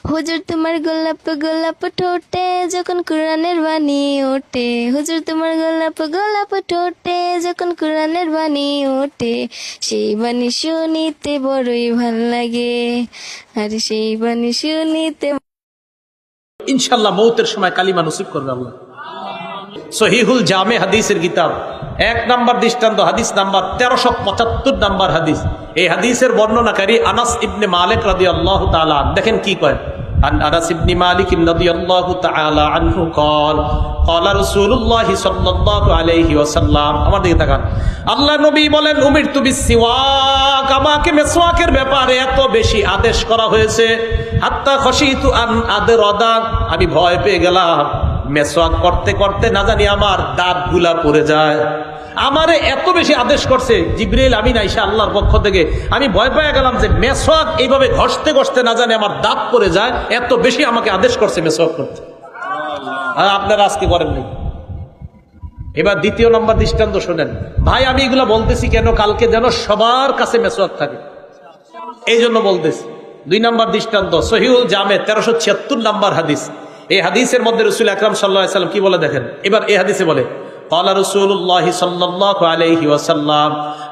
হুজুর তোমার গোলাপ গোলাপ ঠোঁটে যখন কোরআনের বাণী ওঠে, হুজুর তোমার গোলাপ গোলাপ ঠোঁটে যখন কোরআনের বাণী ওঠে, সেই বাণী শুনিতে বড়ই ভাল লাগে, আর সেই বাণী শুনিতে। ইনশাল্লাহ মৌতের সময় কালিমা নসিব করবে আল্লাহ। সহিহুল জামে হাদিসের কিতাব 1 নম্বর দৃষ্টান্ত হাদিস নাম্বার 1375 নম্বর হাদিস। এই হাদিসের বর্ণনাকারী আনাস ইবনে মালিক রাদিয়াল্লাহু তাআলা। দেখেন কি কয়, আন আনাস ইবনে মালিক রাদিয়াল্লাহু তাআলা আনহু قال قال رسول الله সাল্লাল্লাহু আলাইহি ওয়াসাল্লাম। আমার দিকে তাকান। আল্লাহ নবী বলেন, উমিরতু বিসওয়াক, আমাকে মেসওয়াকের ব্যাপারে এত বেশি আদেশ করা হয়েছে, হাত্তা খশিতু আন আদরাদা, আমি ভয় পেয়ে গেলাম মেসওয়াক করতে করতে না জানি আমার দাঁতগুলা পড়ে যায়। আমারে এত বেশি আদেশ করছে জিবরিল আমিন আইসা আল্লাহর পক্ষ থেকে, আমি ভয় পেয়ে গেলাম যে মেসওয়াক এইভাবে ঘষতে ঘষতে না জানি আমার দাঁত পড়ে যায়, এত বেশি আমাকে আদেশ করছে মেসওয়াক করতে। আর আপনারা আজকে করেননি। এবার দ্বিতীয় নম্বর দৃষ্টান্ত শোনেন ভাই, আমি এগুলা বলতেছি কেন, কালকে যেন সবার কাছে মেসওয়াক থাকে, এই জন্য বলতেছি। 2 নম্বর দৃষ্টান্ত সহিহুল জামে 1376 নম্বর হাদিস। এই হাদিসের মধ্যে রাসূল আকরাম সাল্লাল্লাহু আলাইহি ওয়াসাল্লাম কি বলে দেখেন। এবার এই হাদিসে বলে, ক্বালা রাসূলুল্লাহ সাল্লাল্লাহু আলাইহি ওয়াসাল্লাম,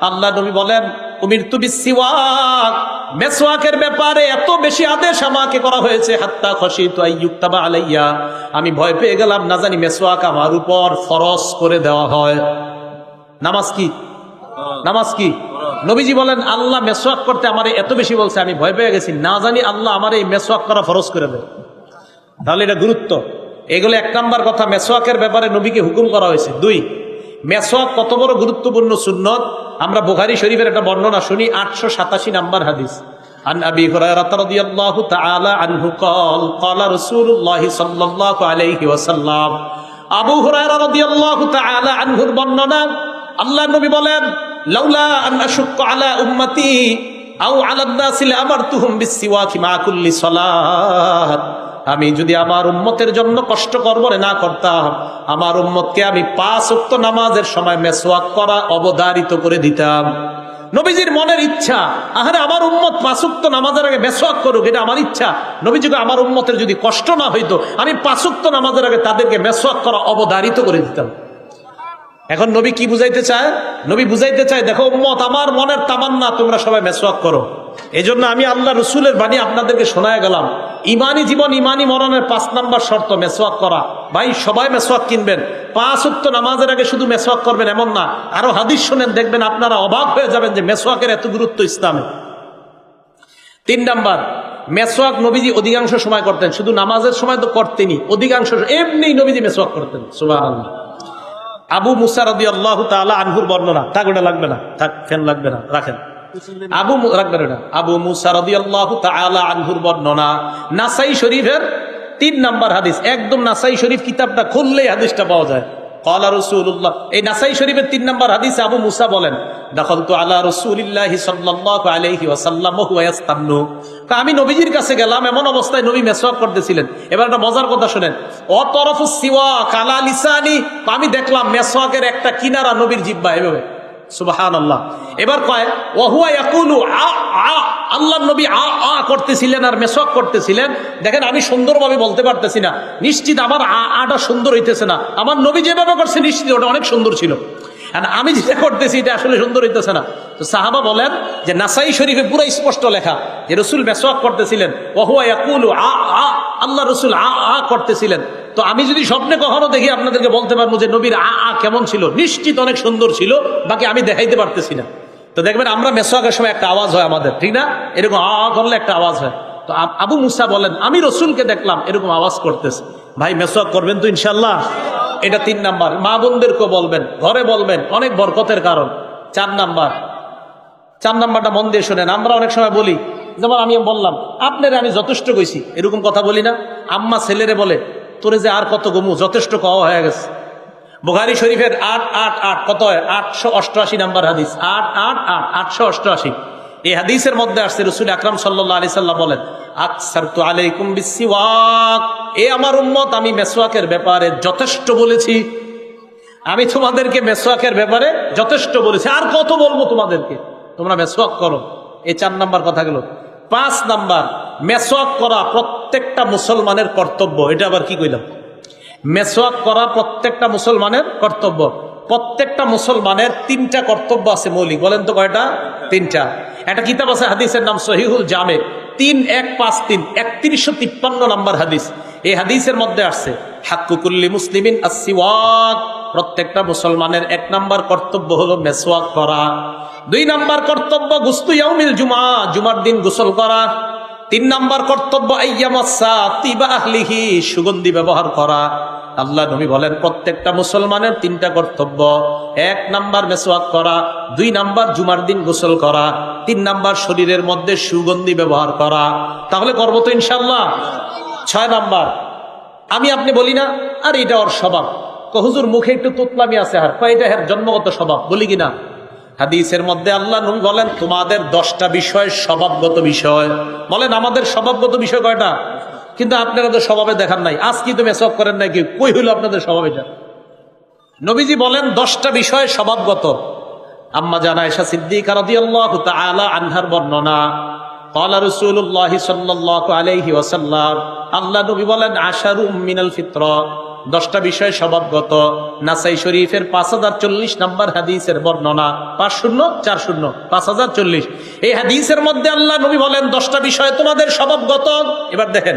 আল্লাহ নবী বলেন, উমিরতু বিসওয়াক, মেসওয়াকের ব্যাপারে এত বেশি আদেশ আমাকে করা হয়েছে, হাত্তা খশিতু আইয়ুক্তাবা আলাইয়া, আমি ভয় পেয়ে গেলাম না জানি মেসওয়াক আমার উপর ফরজ করে দেওয়া হয়। নামাজ কি? নামাজ কি? নবীজি বলেন আল্লাহ মেসওয়াক করতে আমারে এত বেশি বলছে, আমি ভয় পেয়ে গেছি না জানি আল্লাহ আমার এই মেসওয়াক করা ফরজ করে দেয়। তাহলে এটা গুরুত্ব। এগুলো 1 নম্বর কথা, মেসওয়াকের ব্যাপারে নবীকে হুকুম করা হয়েছে। 2, মেসওয়াক কত বড় গুরুত্বপূর্ণ সুন্নত, আমরা বুখারী শরীফের একটা বর্ণনা শুনি, 887 নম্বর হাদিস। আন আবি হুরায়রা রাদিয়াল্লাহু তাআলা আনহু قال قال رسول الله সাল্লাল্লাহু আলাইহি ওয়াসাল্লাম, আবু হুরায়রা রাদিয়াল্লাহু তাআলা আনহুর বর্ণনা, আল্লাহর নবী বলেন, লাউলা আন আশুক্কা আলা উম্মতি আও আলা নাসি লামারতুহুম বিসসিওয়াকি মা কুল্লি সালাত, আমি যদি আমার উম্মতের জন্য কষ্ট করব না করতাম, আমার উম্মতকে আমি 5 ওয়াক্ত নামাজের সময় মেসওয়াক করা অবধারিত করে দিতাম। নবীজির মনের ইচ্ছা, আহারে আমার উম্মত 5 ওয়াক্ত নামাজের আগে মেসওয়াক করুক, এটা আমার ইচ্ছা। নবীজিকে আমার উম্মতের যদি কষ্ট না হইতো, আমি 5 ওয়াক্ত নামাজের আগে তাদেরকে মেসওয়াক করা অবধারিত করে দিতাম। এখন নবী কি বুঝাইতে চায়? নবী বুঝাইতে চায়, দেখো উম্মত, আমার মনের তামান্না তোমরা সবাই মেসওয়াক করো। এই জন্য আমি আল্লাহ রসুলের বাণী আপনাদেরকে শোনায় গেলাম। ইমানি জীবন, ইমানি মরণের 5 নম্বর শর্ত মেসওয়াক করা। ভাই সবাই মেসওয়াক কিনবেন, 5 ওয়াক্ত নামাজের আগে শুধু মেসওয়াক করবেন এমন না, আরো হাদিস শুনেন, দেখবেন আপনারা অবাক হয়ে যাবেন যে মেসওয়াকের এত গুরুত্ব ইসলামে। 3 নম্বর, মেসওয়াক নবীজি অধিকাংশ সময় করতেন, শুধু নামাজের সময় তো করতেনি, অধিকাংশ এমনি নবীজি মেসওয়াক করতেন। সুবহানাল্লাহ। আবু মুসা রাদিয়াল্লাহু তাআলা আনহুর বর্ণনা, থাক ওটা লাগবে না, থাক ফ্যান লাগবে না, রাখেন। আবু মুসা রাদিয়াল্লাহু তাআলা আনহুর বর্ণনা, নাসাই শরীফের 3 নম্বর হাদিস। একদম নাসাই শরীফ কিতাবটা খুললেই হাদিসটা পাওয়া যায়। ক্বালা রাসূলুল্লাহ, এই নাসাই শরীফের 3 নম্বর হাদিসে আবু মুসা বলেন, দাখালতু আলা রাসূলিল্লাহি সাল্লাল্লাহু আলাইহি ওয়াসাল্লাম ওয়া হুয়া ইয়াস্তান্নু, আমি নবীজির কাছে গেলাম, এমন অবস্থায় নবী মেসওয়াক করতেছিলেন। এবার একটা মজার কথা শুনেন, অতরফুস সিওয়াক আলা লিসানি, আমি দেখলাম মেসওয়াকের একটা কিনারা নবীর জিহ্বা এভাবে। সুবহানাল্লাহ। এবার কয় ওয়া হুয়া ইয়াকুলু আ আ, আল্লাহর নবী আ আ করতেছিলেন আর মেসওয়াক করতেছিলেন। দেখেন আমি সুন্দরভাবে বলতে পারতেছি না, নিশ্চিত আমার আ আটা সুন্দর হইতেছে না, আমার নবী যেভাবে করছে নিশ্চিত ওটা অনেক সুন্দর ছিল, আর আমি যেটা করতেছি এটা আসলে সুন্দর হইতেছে না। তো সাহাবা বলেন যে নাসাই শরীফে পুরো স্পষ্ট লেখা যে রাসূল মেসওয়াক করতেছিলেন, ওয়া হুয়া ইয়াকুলু আ আ, আল্লাহ রাসূল আ আ করতেছিলেন। তো আমি যদি স্বপ্নে কখনো দেখি আপনাদেরকে বলতে পারবো যে নবীর আ আ কেমন ছিল, নিশ্চিত অনেক সুন্দর ছিল, বাকি আমি দেখাইতে পারতেছি না। তো দেখবেন আমরা মেসওয়াকের সময় একটা আওয়াজ হয় আমাদের, ঠিক না? এরকম আ আ করলে একটা আওয়াজ হয়। তো আবু মুসা বলেন আমি রসুলকে দেখলাম এরকম আওয়াজ করতেছে। ভাই মেসওয়াক করবেন তো ইনশাল্লাহ? এটা 3 নাম্বার। মা বোনদেরকেও বলবেন, ঘরে বলবেন, অনেক বরকতের কারণ। 4 নাম্বারটা মন দিয়ে শোনেন। আমরা অনেক সময় বলি, যেমন আমি বললাম আপনারে আমি যথেষ্ট কইছি, এরকম কথা বলি না? আম্মা ছেলেরে বলে, তোরে যে আর কত গমু, যথেষ্ট কওয়া হয়ে গেছে। বুখারী শরীফের 888 কত হয়, 888 নাম্বার হাদিস, 888 এই হাদিসের মধ্যে আসছে রাসূল আকরাম সাল্লাল্লাহু আলাইহি সাল্লাম বলেন, আকসারতু আলাইকুম বিসসিওয়াক, এ আমার উম্মত, আমি মেসওয়াকের ব্যাপারে যথেষ্ট বলেছি। আমি তোমাদেরকে মেসওয়াকের ব্যাপারে যথেষ্ট বলেছি, আর কত বলবো তোমাদেরকে, তোমরা মেসওয়াক করো। এই 4 নাম্বার কথা গেল। 5 নাম্বার, মেসওয়াক করা প্রত্যেকটা মুসলমানের কর্তব্য। এটা আবার কি কইলাম? মেসওয়াক করা প্রত্যেকটা মুসলমানের কর্তব্য। প্রত্যেকটা মুসলমানের 3টা কর্তব্য আছে মৌলিক। বলেন তো কয়টা? 3টা। একটা কিতাব আছে হাদিসের নাম সহিহুল জামে, 3153 3153 নম্বর হাদিস। এই হাদিসের মধ্যে আসছে হাক্কু কুল্লি মুসলিমিন আস-সিওয়াক, প্রত্যেকটা মুসলমানের 1 নাম্বার কর্তব্য হলো মেসওয়াক করা। 2 নাম্বার কর্তব্য গুসলু ইয়াউমিল জুমআ, জুমার দিন গোসল করা। 3 নাম্বার কর্তব্য আইয়ামাসা তিবা আহলিহি, সুগন্ধি ব্যবহার করা। আল্লাহ নবী বলেন প্রত্যেকটা মুসলমানের 3টা কর্তব্য। 1 নাম্বার মেসওয়াক করা, 2 নাম্বার জুমার দিন গোসল করা, 3 নাম্বার শরীরের মধ্যে সুগন্ধি ব্যবহার করা। তাহলে করবো তো ইনশাআল্লাহ। 6 নাম্বার, আমি আপনি বলি না আর এটা ওর স্বভাব, হুজুর মুখে একটু তোতলামি আছে, আর এটা এর জন্মগত স্বভাব, বলি কিনা? হাদিসের মধ্যে আল্লাহ নবী বলেন তোমাদের 10টা বিষয় স্বভাবগত বিষয়। বলেন আমাদের স্বভাবগত বিষয় কয়টা? কিন্তু আপনারা তো স্বভাবে দেখান নাই। আজ কি তো মেসওয়াক করেন নাই, কি কই হইল আপনাদের স্বভাব? এটা নবীজি বলেন 10টা বিষয় স্বভাবগত। আম্মা জান আয়েশা সিদ্দিকা রাদিয়াল্লাহু তাআলা আনহার বর্ণনা, ক্বালা রাসূলুল্লাহ সাল্লাল্লাহু আলাইহি ওয়াসাল্লাম, আল্লাহ নবী বলেন আশারুম মিনাল ফিতরা, 10টা বিষয় স্বভাবগত। নাসাই শরীফের 5040 নম্বর হাদিসের বর্ণনা, 5040 5040। এই হাদিসের মধ্যে আল্লাহ নবী বলেন 10টা বিষয় তোমাদের স্বভাবগত। এবার দেখেন,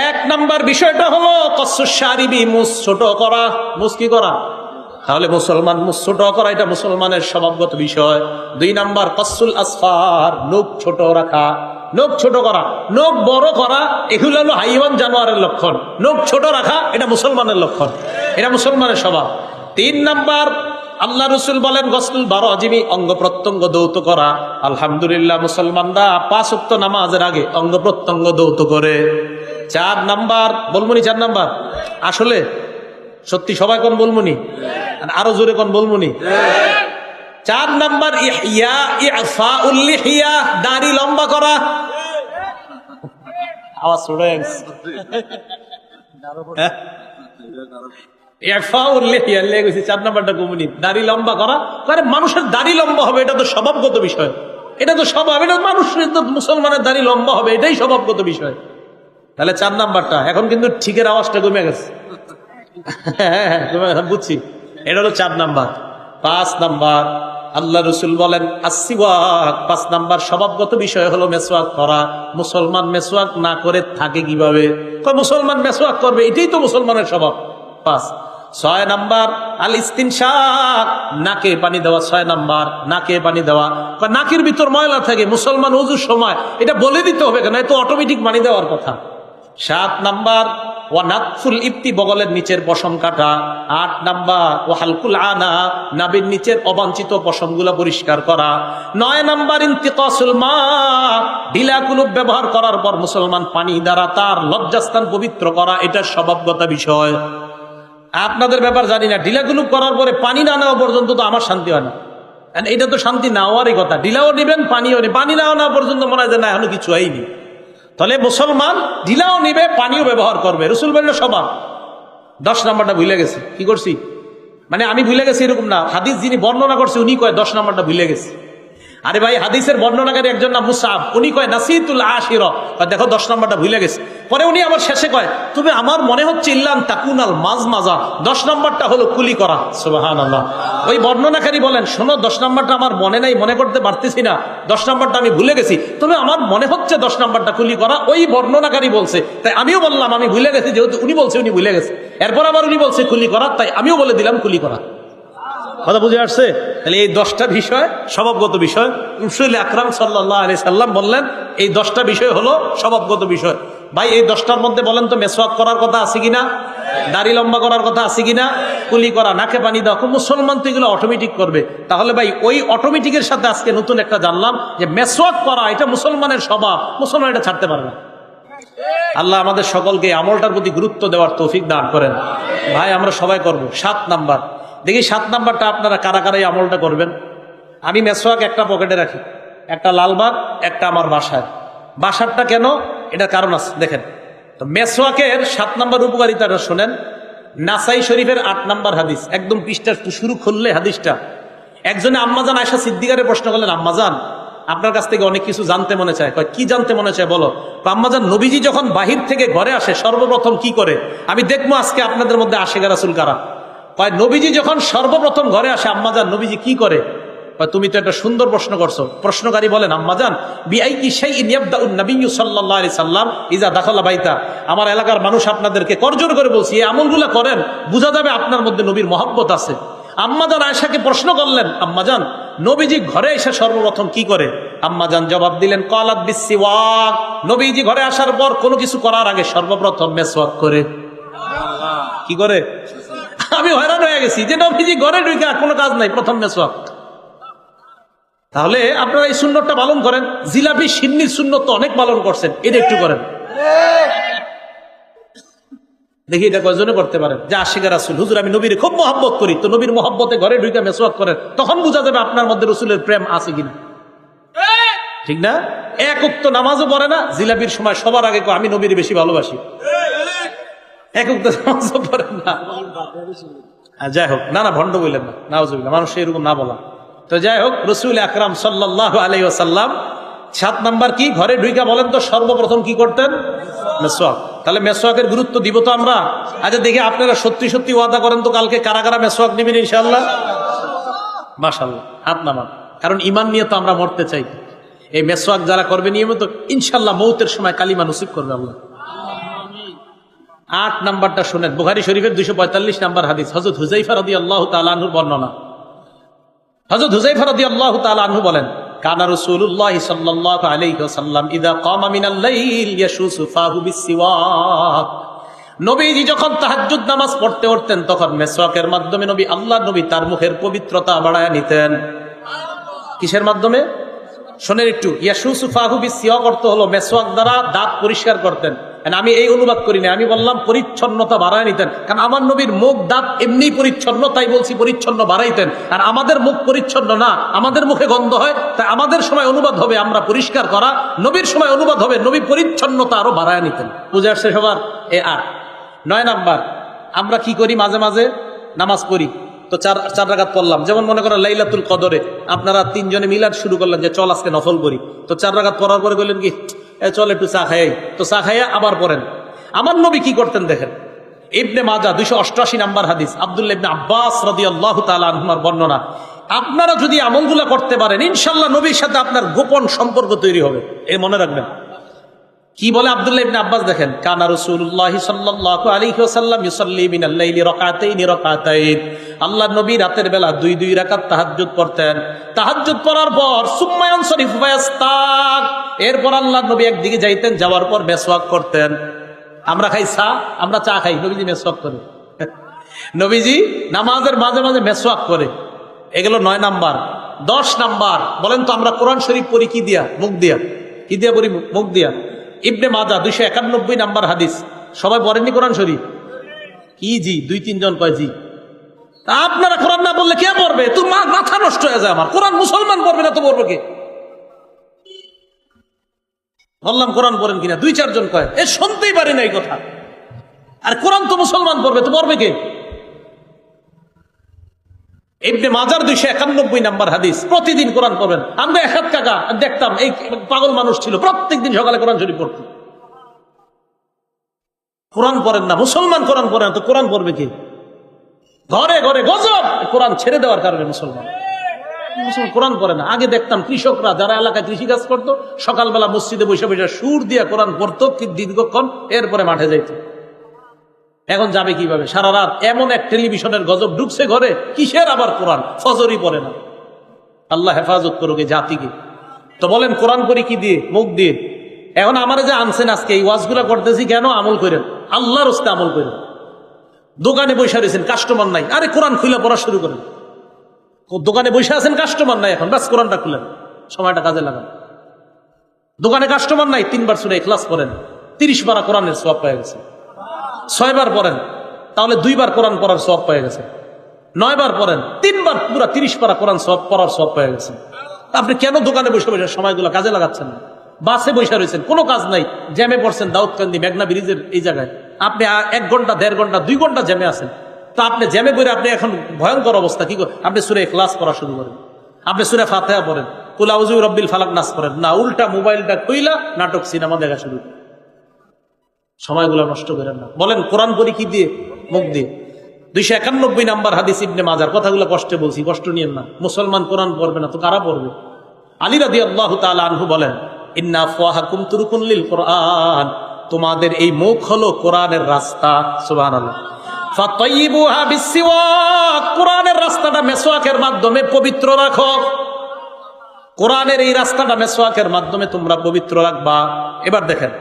1 নাম্বার বিষয়টা হলো কসসুশ শারিবি, মুছ ছোট করা। মুছ কি করা? তাহলে মুসলমান মুছ ছোট করা, এটা মুসলমানের স্বভাবগত বিষয়। 2 নাম্বার কসসুল আসফার, নখ ছোট রাখা। নখ ছোট করা, নখ বড় করা এগুলো হলো হাইওয়ান জানোয়ারের লক্ষণ। নখ ছোট রাখা এটা মুসলমানের লক্ষণ, এটা মুসলমানের স্বভাব। 3 নাম্বার আল্লাহ রসুল বলেন গসল বারজিমি, অঙ্গ প্রত্যঙ্গ দৌত করা। আলহামদুলিল্লাহ মুসলমানরা 5 ওয়াক্ত নামাজের আগে অঙ্গ প্রত্যঙ্গ দৌত করে। 4 নাম্বার বলমুনি, 4 নাম্বার আসলে সত্যি সবাই কোন বলমুনি, আরো জোরে কোন বলমুনি? 4 নাম্বার ইহইয়া ইফাউল লিহিয়া, দাড়ি লম্বা করা। আওয়াজ শুনে ইফাউল লিহিয়া লেগেছে। 4 নাম্বারটা কমুনি, দাড়ি লম্বা করা। আরে মানুষের দাড়ি লম্বা হবে, এটা তো স্বভাবগত বিষয়। এটা তো স্বভাব, এটা মানুষের তো মুসলমানের দাড়ি লম্বা হবে, এটাই স্বভাবগত বিষয়। তাহলে 4 নাম্বারটা এখন কিন্তু ঠিকের আওয়াজটা কমে গেছে। হ্যাঁ বুঝছি, এটা হলো 4 নাম্বার। 5 নাম্বার আল্লাহ রসুল বলেন আসসিওয়াক, 5 নাম্বার স্বভাবগত বিষয় হলো মেসওয়াক করা। মুসলমান মেসওয়াক না করে থাকে কিভাবে? মুসলমান মেসওয়াক করবে, এটাই তো মুসলমানের স্বভাব। 5। 6 নাম্বার আল ইস্তিনশাক, নাকে পানি দেওয়া। 6 নাম্বার নাকে পানি দেওয়া। নাকের ভিতর ময়লা থাকে, মুসলমান ওযুর সময় এটা বলে দিতে হবে কেন? এত অটোমেটিক পানি দেওয়ার কথা। 7 নাম্বার ওয়ানাতফুল ইবতি, বগলের নিচের পশম কাটা। 8 নাম্বার ওয়াহালকুল আনা, নাভির নিচের অবাঞ্ছিত পশমগুলো পরিষ্কার করা। 9 নাম্বার ইন্তিকাসুল মা, ঢিলা কুলুপ ব্যবহার করার পর মুসলমান পানি দ্বারা তার লজ্জাস্থান পবিত্র করা, এটা স্বভাবগত বিষয়। আপনাদের ব্যাপার জানি না, ঢিলা কুলুপ করার পরে পানি না নেওয়া পর্যন্ত তো আমার শান্তি হয় না। এটা তো শান্তি নেওয়ারই কথা, ঢিলাও নেবেন পানিও নেবেন। পানি নেওয়া পর্যন্ত মনে হয় যে না এখনো কিছু হয়নি। তাহলে মুসলমান ঢিলাও নিবে, পানিও ব্যবহার করবে, রসুল বলল স্বভাব। 10 নাম্বারটা ভুলে গেছি। কি করছি মানে আমি ভুলে গেছি এরকম না, হাদিস যিনি বর্ণনা করছে উনি কয় 10 নাম্বারটা ভুলে গেছি। আরে ভাই, হাদিসের বর্ণনাকারী একজন নাম মুসআব, উনি কয় নাসিতুল আশিরা, দেখো 10 নাম্বারটা ভুলে গেছে। পরে উনি আবার শেষে কয় তুমি আমার মনে হচ্ছে ইল্লান তাকুনাল মাজমাজা, 10 নাম্বারটা হলো কুলি করা। সুবহানাল্লাহ। ওই বর্ণনাকারী বলেন শোনো, 10 নাম্বারটা আমার মনে নাই, মনে করতে পারতেছি না, 10 নাম্বারটা আমি ভুলে গেছি, তবে আমার মনে হচ্ছে 10 নাম্বারটা কুলি করা। ওই বর্ণনাকারী বলছে, তাই আমিও বললাম আমি ভুলে গেছি, যেহেতু উনি বলছে উনি ভুলে গেছে। এরপর আবার উনি বলছে কুলি করা, তাই আমিও বলে দিলাম কুলি করা। কথা বুঝে আসছে? তাহলে এই 10টা বিষয় স্বভাবগত বিষয়। রাসূল আকরাম সাল্লাল্লাহু আলাইহি সাল্লাম বললেন এই 10টা বিষয় হলো স্বভাবগত বিষয়। ভাই এই 10টার মধ্যে বলেন তো মেসওয়াক করার কথা আছে কিনা, দাড়ি লম্বা করার কথা আছে কিনা, কুলি করা, নাকে পানি দেওয়া। মুসলমান তো এগুলো অটোমেটিক করবে। তাহলে ভাই ওই অটোমেটিকের সাথে আজকে নতুন একটা জানলাম যে মেসওয়াক করা এটা মুসলমানের স্বভাব, মুসলমান এটা ছাড়তে পারে না। আল্লাহ আমাদের সকলকে আমলটার প্রতি গুরুত্ব দেওয়ার তৌফিক দান করেন। ভাই আমরা সবাই করব। 7 নাম্বার দেখি, 7 নাম্বারটা আপনারা কারা কারা এই আমলটা করবেন। আমি মেসওয়াক একটা পকেটে রাখি, একটা লালবাগ, একটা আমার বাসায়। বাসারটা কেন, এটার কারণ আছে দেখেন। তো মেসওয়াকের 7 নাম্বার উপকারিতাটা শোনেন। নাসাই শরীফের 8 নাম্বার হাদিস, একদম পৃষ্ঠার শুরু খুললে হাদিসটা। একজনে আম্মাজান আয়েশা সিদ্দিকারে প্রশ্ন করলেন, আম্মাজান আপনার কাছ থেকে অনেক কিছু জানতে মনে চায়। কয় কি জানতে মনে চায় বলো? আম্মাজান নবীজি যখন বাহির থেকে ঘরে আসে সর্বপ্রথম কি করে? আমি দেখবো আজকে আপনাদের মধ্যে আশেখা রাসূল কারা। কয় নবীজি যখন সর্বপ্রথম ঘরে আসে আম্মাজান নবীজি কি করে? তুমি তো একটা সুন্দর প্রশ্ন করছো। প্রশ্নকারী বলেন আম্মাজান বিআইয়ি শাইইন ইয়াবদাউন নাবিয়্যু সাল্লাল্লাহু আলাইহি সাল্লাম ইযা দাখালা বাইতা। আমার এলাকার মানুষ আপনাদেরকে করজোর করে বলছি এই আমলগুলো করেন, বোঝা যাবে আপনার মধ্যে নবীর মহব্বত আছে। আম্মাজান আয়েশাকে প্রশ্ন করলেন আম্মাজান নবীজি ঘরে এসে সর্বপ্রথম কি করে? আম্মাজান জবাব দিলেন ক্বালাত বিসসিওয়াক। নবীজি ঘরে আসার পর কোনো কিছু করার আগে সর্বপ্রথম মেসওয়াক করে। কি করে? আমি হয়রান হয়ে গেছি যে নবীজি ঘরে ঢুকে কোনো কাজ নাই, প্রথম মেসওয়াক। তাহলে আপনারা এই সুন্নতটা পালন করেন। জিলাপি সিন্নির সুন্নত তো অনেক পালন করছেন, এটা একটু করেন দেখি এটা কয়জনে করতে পারেন। যে আশিকা রাসূল হুজুর আমি নবীর খুব মহব্বত করি, তো নবীর মহব্বতে ঘরে ঢুকে মেসওয়াক করেন, তখন বোঝা যাবে আপনার মধ্যে রসুলের প্রেম আছে কিনা। ঠিক না? এক ওয়াক্ত নামাজও পড়ে না, জিলাপির সময় সবার আগে কয় আমি নবীর বেশি ভালোবাসি। এক ওয়াক্ত নামাজও পড়েন না। যাই হোক, না ভণ্ড বললেন না, নাউজুবিল্লাহ, মানুষ এরকম না বলা। তো যাই হোক, রাসূল আকরাম সাল্লাল্লাহু আলাইহি ওয়াসাল্লাম 7 নাম্বার কি? ঘরে ঢুইকা বলেন তো সর্বপ্রথম কি করতেন? মেসওয়াক। তাহলে মেসওয়াকের গুরুত্ব দিব তো আমরা। আচ্ছা দেখি আপনারা সত্যি সত্যি ওয়াদা করেন তো কালকে কারা কারা মেসওয়াক নেবেন ইনশাআল্লাহ। মাশাআল্লাহ, হাত নামান, কারণ ঈমান নিয়ে তো আমরা মরতে চাই। এই মেসওয়াক যারা করবে নিয়মিত ইনশাআল্লাহ মৌতের সময় কালিমা নসিব করবে আল্লাহ। 8 নাম্বারটা শুনেন, বুখারী শরীফের 245 নাম্বার হাদিস, হযরত হুযায়ফা রাদিয়াল্লাহু তাআলা আনহুর বর্ণনা। হযরত হুযায়ফা রাদিয়াল্লাহু তাআলা আনহু বলেন কানা রাসূলুল্লাহ সাল্লাল্লাহু আলাইহি ওয়াসাল্লাম ইযা কামা মিনাল লাইল ইয়াশুসু ফাহু বিসসিওয়াক। নবীজি যখন তাহাজ্জুদ নামাজ পড়তে উঠতেন তখন মেসওয়াকের মাধ্যমে নবী তার মুখের পবিত্রতা বাড়ায় নিতেন। কিসের মাধ্যমে? শোনেন একটু। ইয়াশুসু ফাহু বিসসিওয়াক অর্থ হলো মেসওয়াক দ্বারা দাঁত পরিষ্কার করতেন। আমি এই অনুবাদ করি না, আমি বললাম পরিচ্ছন্নতা বাড়ায় নিতেন, কারণ আমার নবীর মুখ দাঁত এমনি পরিচ্ছন্ন, তাই বলছি পরিচ্ছন্ন বাড়াইতেন। আর আমাদের মুখ পরিচ্ছন্ন না, আমাদের মুখে গন্ধ হয়, তাই আমাদের সময় অনুবাদ হবে আমরা পরিষ্কার করা, নবীর সময় অনুবাদ হবে নবী পরিচ্ছন্নতা আরো বাড়ায় নিতেন। বুঝে আসছে সবার? 9 নাম্বার, আমরা কি করি? মাঝে মাঝে নামাজ পড়ি, তো চার রাকাত পড়লাম। যেমন মনে করেন লাইলাতুল কদরে আপনারা 3 জনে মিলাদ শুরু করলেন যে চল আজকে নফল করি, তো 4 রাকাত পড়ার পরে বললেন কি চল একটু চা খাই, তো চা খাইয়া আবার পড়েন। আমার নবী কি করতেন দেখেন। ইবনে মাজাহ 288 নাম্বার হাদিস, আব্দুল্লাহ ইবনে আব্বাস রাদিয়াল্লাহু তাআলা আনহুমার বর্ণনা। আপনারা যদি আমলগুলো করতে পারেন ইনশাআল্লাহ নবীর সাথে আপনার গোপন সম্পর্ক তৈরি হবে, এই মনে রাখবেন। কি বলে আব্দুল্লাহ ইবনে আব্বাস দেখেন, কানা রাসূলুল্লাহ সাল্লাল্লাহু আলাইহি ওয়াসাল্লাম ইউসাল্লি মিনাল লাইলি রাকাতাইন। আল্লাহর নবী রাতের বেলা 2 রাকাত তাহাজ্জুদ পড়তেন। তাহাজ্জুদ পড়ার পর সুম্মা ইয়ানসারিফু ফায়াস্তাক, এরপর আল্লাহর নবী একদিকে যাইতেন, যাওয়ার পর মেসওয়াক করতেন। আমরা খাই চা, আমরা চা খাই, নবীজি মেসওয়াক করে। নবীজি নামাজের মাঝে মাঝে মেসওয়াক করে। এগুলো 9 নাম্বার। 10 নাম্বার বলেন তো আমরা কোরআন শরীফ পড়ি কি দিয়া? মুখ দিয়া। কি দিয়া পড়ি? মুখ দিয়া। ইবনে মাজাহ 291 নাম্বার হাদিস। সবাই পড়েননি কোরআন শরীফ? কি জি? 2-3 জন কয় জি। তা আপনারা কোরআন না বললে কে পড়বে? তোর মাথা নষ্ট হয়ে যায় আমার। কোরআন মুসলমান পড়বে না তো পড়বে কে? বললাম কোরআন পড়েন কিনা, 2-4 জন কয়, এ শুনতেই পারি না এই কথা। আর কোরআন তো মুসলমান পড়বে, তো পড়বে কে? ইবনে মাজাহ 291 নাম্বার হাদিস। প্রতিদিন কোরআন পড়বেন। আমরা একাত কাকা দেখতাম, এই পাগল মানুষ ছিল, প্রত্যেকদিন সকালে কোরআন শরীফ পড়তো। কোরআন পড়েন না, মুসলমান কোরআন পড়েন, তো কোরআন পড়বে কে? ঘরে ঘরে গজব কোরআন ছেড়ে দেওয়ার কারণে মুসলমান কোরআন পড়ে না। আগে দেখতাম কৃষকরা যারা এলাকায় কৃষিকাজ করতো সকালবেলা মসজিদে বসে বসে সুর দিয়া কোরআন পড়তো দীর্ঘক্ষণ, এরপরে মাঠে যাইতো। এখন যাবে কিভাবে? সারা রাত এমন এক টেলিভিশনের গজব ঢুকছে ঘরে, কিসের আবার কোরআন? ফজরই পড়ে না। আল্লাহ হেফাজত করুক এই জাতিকে। তো বলেন কোরআন করি কি দিয়ে? মুখ দিয়ে। এখন আমার যে আনছেন আজকে এই ওয়াজগুলা করতেছি কেন? আমল করেন, আল্লাহর রাস্তায় আমল করেন। দোকানে বসে রয়েছেন, কাস্টমার নাই, আরে কোরআন খুলে পড়া শুরু করেন। দোকানে বসে আছেন, কাস্টমার নাই, এখন বাস কোরআনটা খুলেন, সময়টা কাজে লাগান। দোকানে কাস্টমার নাই, 3 বার সূরা ইখলাস পড়েন, 30 বার কোরআনের সওয়াব পেয়ে গেছে। 6 বার পড়েন, তাহলে 2 বার কোরআন পড়ার সওয়াব পেয়ে গেছে। 9 বার পড়েন, 3 বার পুরা 30 পারা কোরআন সওয়াব পড়ার সওয়াব পেয়ে গেছে। আপনি কেন দোকানে বসে বসে সময়গুলো কাজে লাগাচ্ছেন না? বাসে বসে রয়েছেন, কোনো কাজ নাই, জ্যামে পড়ছেন দাউদকান্দি মেঘনা ব্রিজের এই জায়গায়, আপনি 1 ঘন্টা 1.5 ঘন্টা 2 ঘন্টা জ্যামে আছেন। তো আপনি জ্যামে করে আপনি এখন ভয়ঙ্কর অবস্থা, কি আপনি সূরা ইখলাস পড়া শুরু করেন, আপনি সূরা ফাতিহা পড়েন, কুল আউযু বিরাব্বিল ফালাক নাস পড়েন না, উল্টা মোবাইলটা কইলা নাটক সিনেমা দেখা শুরু। সময়গুলো নষ্ট করেন না। বলেন কোরআন পড়ি কি দিয়ে? মুখ দিয়ে। 291 নাম্বার হাদিস ইবনে মাজার। কথাগুলো কষ্টে বলছি, কষ্ট নিয়েন না। মুসলমান কোরআন পড়বে না তো কারা পড়বে? আলী রাদিয়াল্লাহু তাআলা আনহু বলেন, ইন্না আফওয়াহাকুম তুরুকুন লিল কোরআন, তোমাদের এই মুখ হলো কোরআনের রাস্তা। সুবহানাল্লাহ। ফাতাইয়িবুহা বিসসিওয়াক, কোরআনের রাস্তাটা মেসওয়াকের মাধ্যমে পবিত্র রাখো। কোরআনের এই রাস্তাটা মেসওয়াকের মাধ্যমে তোমরা পবিত্র রাখবা। এবার দেখেন,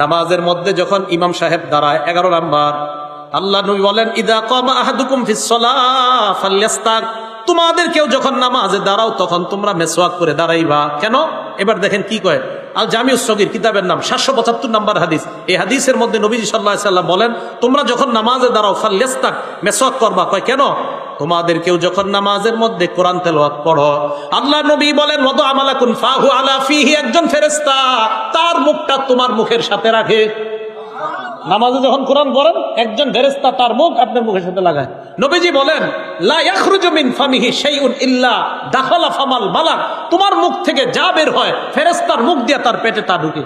নামাজের মধ্যে যখন ইমাম সাহেব দাঁড়ায় 11 নাম্বার, আল্লাহ নবী বলেন, ইদা কামা আহাদুকুম ফিস সালাহ ফালইস্তাক, তোমাদের কেউ যখন নামাজে দাঁড়াও তখন তোমরা মেসওয়াক করে দাঁড়াইবা। কেন? এবার দেখেন কি কয়। আল জামিউস সগীর কিতাবের নাম, 775 নাম্বার হাদিস। এই হাদিসের মধ্যে নবীজি সাল্লাল্লাহু আলাইহি সাল্লাম বলেন, তোমরা যখন নামাজে দাঁড়াও ফালইস্তাক, মেসওয়াক করবা। কয় কেন? তোমাদের কেউ যখন নামাজের মধ্যে কোরআন তেলাওয়াত পড়ো, আল্লাহ নবী বলেন, ওয়াদা আমালাকুন ফাহু আলা ফিহি, একজন ফেরেশতা তার মুখটা তোমার মুখের সাথে রাখে। নামাজে যখন কোরআন পড়েন, একজন ফেরেশতা তার মুখ আপনার মুখের সাথে লাগায়। নবীজি বলেন, লা ইয়াখরুজু মিন ফামিহি শাইউন ইল্লা দাখালা ফামাল মালাক, তোমার মুখ থেকে যা বের হয় ফেরেশতার মুখ দিয়ে তার পেটে তা ঢুকে।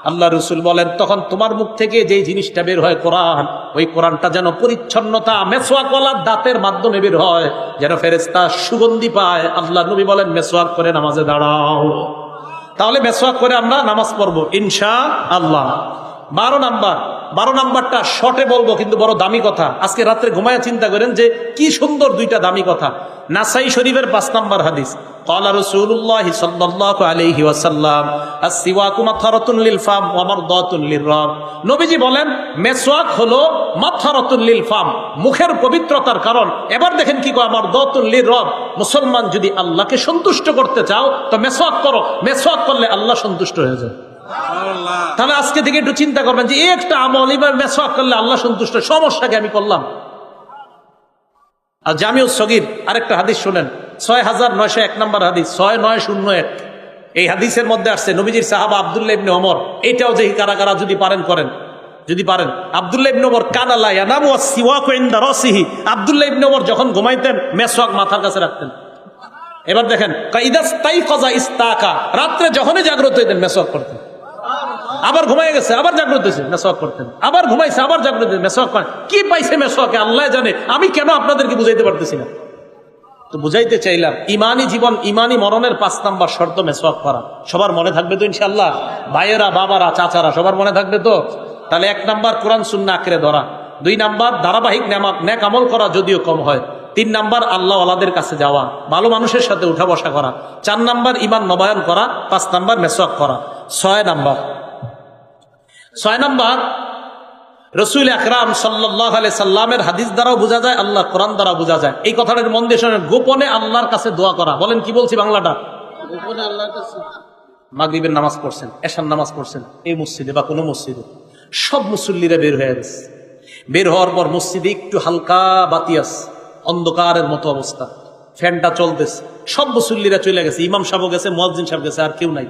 আল্লাহ রাসূল বলেন, তখন তোমার মুখ থেকে যেই জিনিসটা বের হয় কোরআন, ওই কোরআনটা যেন পরিচ্ছন্নতা মেসওয়াকওয়ালা দাঁতের মাধ্যমে বের হয়, যেন ফেরেশতা সুগন্ধি পায়। আল্লাহ নবী বলেন, মেসওয়াক করে নামাজে দাঁড়াও। তাহলে মেসওয়াক করে আমরা নামাজ পড়বো ইনশাআল্লাহ। 12 নাম্বারটা শর্টে বলবো, কিন্তু বড় দামি কথা। আজকে রাত্রে ঘুমায় চিন্তা করেন যে কি সুন্দর দুইটা দামি কথা। নাসাই শরীফের 5 নাম্বার হাদিস, ক্বালা রাসূলুল্লাহ সাল্লাল্লাহু আলাইহি ওয়াসাল্লাম, আস-সিওয়াকু মাতহারাতুন লিল ফাম ওয়া মারদাতুন লির-রাব। নবীজি বলেন, মেসওয়াক হলো মাতহারাতুন লিল ফাম, মুখের পবিত্রতার কারণ। এবার দেখেন কি কয়, মারদাতুন লির-রাব, মুসলমান যদি আল্লাহকে সন্তুষ্ট করতে চাও তো মেসওয়াক করো। মেসওয়াক করলে আল্লাহ সন্তুষ্ট হয়ে যায়। তাহলে আজকে থেকে একটু চিন্তা করবেন যে এই একটা আমল, এবার মেসওয়াক করলে আল্লাহ সন্তুষ্ট, সমস্যাকে আমি করলাম। আর জামিউস সগীর আরেকটা হাদিস শুনেন, 6901 নাম্বার হাদিস, 6901। এই হাদিসের মধ্যে আসছে, নবীজির সাহাবা আব্দুল্লাহ ইবনে ওমর, এইটাও যে কারা কারা যদি পারেন করেন, যদি পারেন। আব্দুল্লাহ ইবনে ওমর কানা লা ইয়ানামু ওয়াস-সিওয়াকু ইনদা রাসিহি, আব্দুল্লাহ ইবনে ওমর যখন ঘুমাইতেন মেসওয়াক মাথার কাছে রাখতেন। এবার দেখেন, কাইদাস্তাইকাযা ইস্তাকা, রাত্রে যখনই জাগ্রত হইতেন মেসওয়াক করতেন। আবার ঘুমাই গেছে, আবার জাগ্রত হয়েছে, মেসওয়াক করতেন। আবার ঘুমাইছে, আবার জাগ্রত হয়েছে, মেসওয়াক করেন। কি পাইছে মেসওয়াকে আল্লাহ জানে, আমি কেন আপনাদেরকে বুঝাইতে পারতেছি না। তো বুঝাইতে চাইলাম, ইমানি জীবন, ইমানি মরণের 5 নাম্বার শর্ত মেসওয়াক করা। সবার মনে থাকবে তো ইনশাআল্লাহ? ভাইয়েরা, বাবারা, চাচারা, সবার মনে থাকবে তো? তাহলে 1 নাম্বার কোরআন সুন্নাহ আঁকড়ে ধরা, 2 নাম্বার ধারাবাহিক নেক আমল করা, যদিও কম হয়, 3 নাম্বার আল্লাহ ওয়ালাদের কাছে যাওয়া, ভালো মানুষের সাথে উঠা বসা করা, 4 নাম্বার ইমান নবায়ন করা, 5 নাম্বার মেসওয়াক করা। 6 নাম্বার রাসূল আকরাম সাল্লাল্লাহু আলাইহি সাল্লামের হাদিস দ্বারাও বোঝা যায়, আল্লাহ কোরআন দ্বারা বোঝা যায়। এই কথাটার মন দিয়ে শুনেন, গোপনে আল্লাহর কাছে দোয়া করা। বলেন কি বলছি বাংলাটা? গোপনে আল্লাহর কাছে। মাগরিবের নামাজ পড়ছেন, এশার নামাজ পড়ছেন, এই মসজিদে বা কোনো মসজিদে, সব মুসল্লিরা বের হয়ে গেছে। বের হওয়ার পর মসজিদে একটু হালকা বাতি আছে, অন্ধকারের মতো অবস্থা, ফ্যানটা চলতেছে, সব মুসল্লিরা চলে গেছে, ইমাম সাহেব গেছে, মুয়াজ্জিন সাহেব গেছে, আর কেউ নাই।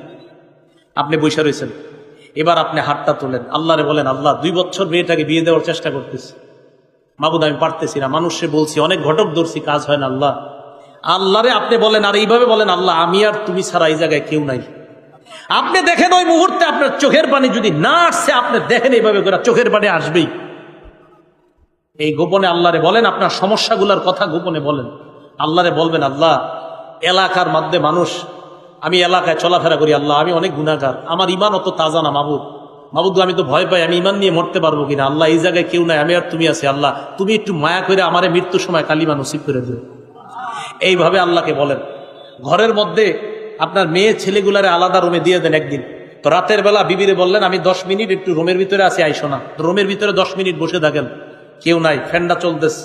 আপনি বসে রয়েছেন। এবার আপনি হাতটা তোলেন, আল্লাহরে বলেন, আল্লাহ 2 বছর মেয়েটাকে বিয়ে দেওয়ার চেষ্টা করতেছি, মাবুদ আমি পারতেছি না, মানুষে বলছি, অনেক ঘটক ধরছি, কাজ হয় না। আল্লাহ, আল্লাহরে আপনি বলেন, আর এইভাবে বলেন, আল্লাহ আমি আর তুমি ছাড়া এই জায়গায় কেউ নাই। আপনি দেখেন ওই মুহূর্তে আপনার চোখের পানি যদি না আসছে, আপনি দেখেন এইভাবে করে চোখের পানি আসবেই। এই গোপনে আল্লাহরে বলেন, আপনার সমস্যাগুলোর কথা গোপনে বলেন, আল্লাহরে বলবেন, আল্লাহ এলাকার মধ্যে মানুষ, আমি এলাকায় চলাফেরা করি, আল্লাহ আমি অনেক গুনাহগার, আমার ইমান অত তাজা না, মাবুদ আমি তো ভয় পাই, আমি ইমান নিয়ে মরতে পারবো কিনা। আল্লাহ এই জায়গায় কেউ নাই, আমি আর তুমি আছি, আল্লাহ তুমি একটু মায়া করে আমার মৃত্যুর সময় কালিমা নসিব করে দিও। এইভাবে আল্লাহকে বলেন। ঘরের মধ্যে আপনার মেয়ে ছেলেগুলারে আলাদা রুমে দিয়ে দেন একদিন। তো রাতের বেলা বিবিরে বললেন, আমি 10 মিনিট একটু রুমের ভিতরে আছি, আইসো না। রুমের ভিতরে 10 মিনিট বসে থাকেন, কেউ নাই, ফ্যানটা চলতেছে,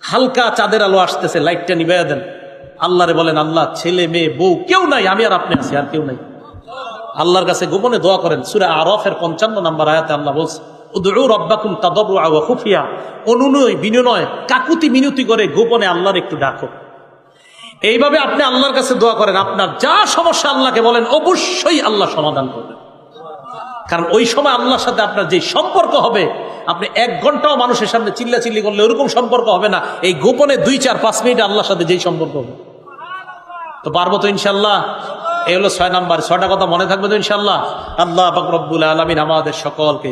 হালকা চাঁদের আলো আসতেছে, লাইটটা নিভাইয়া দেন। আল্লাহরে বলেন, আল্লাহ ছেলে মেয়ে বউ কেউ নাই, আমি আর আপনি আছি, আর কেউ নাই। আল্লাহর কাছে গোপনে দোয়া করেন। সূরা আরাফের 55 নম্বর আয়াতে আল্লাহ বলছে, উদউ রাব্বাকুম তাদাররুআ ওয়া খুফিয়া, অনুনয় বিনয় কাকুতি মিনতি করে গোপনে আল্লাহর একটু ডাকো। এইভাবে আপনি আল্লাহর কাছে দোয়া করেন, আপনার যা সমস্যা আল্লাহকে বলেন, অবশ্যই আল্লাহ সমাধান করবেন। কারণ ওই সময় আল্লাহর সাথে আপনার যে সম্পর্ক হবে, আপনি 1 ঘন্টাও মানুষের সামনে চিল্লাচিল্লি করলে ওরকম সম্পর্ক হবে না। এই গোপনে 2, 4, 5 মিনিট আল্লাহর সাথে যেই সম্পর্ক হবে। তো পারবো তো ইনশাল্লাহ? এই হলো 6 নাম্বার। 6টা কথা মনে থাকবে তো ইনশাল্লাহ? আল্লাহ পাক রব্বুল আলামিন আমাদের সকলকে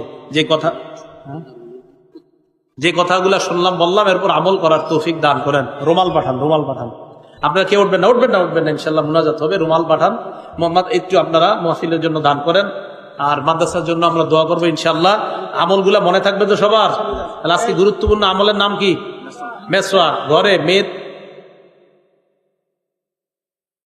যে কথাগুলো শুনলাম বললাম এরপর আমল করার তৌফিক দান করেন। রুমাল পাঠান, রুমাল পাঠান। আপনারা কেউ উঠবেন না, উঠবেন না, উঠবেন না, ইনশাল্লাহ মুনাজাত হবে। রুমাল পাঠান। মোহাম্মদ একটু আপনারা মাহফিলের জন্য দান করেন, আর মাদ্রাসার জন্য আমরা দোয়া করবো ইনশাল্লাহ। আমলগুলা মনে থাকবে তো সবার? তাহলে আজকে গুরুত্বপূর্ণ আমলের নাম কি? মেসওয়াক। ঘরে মেয়ে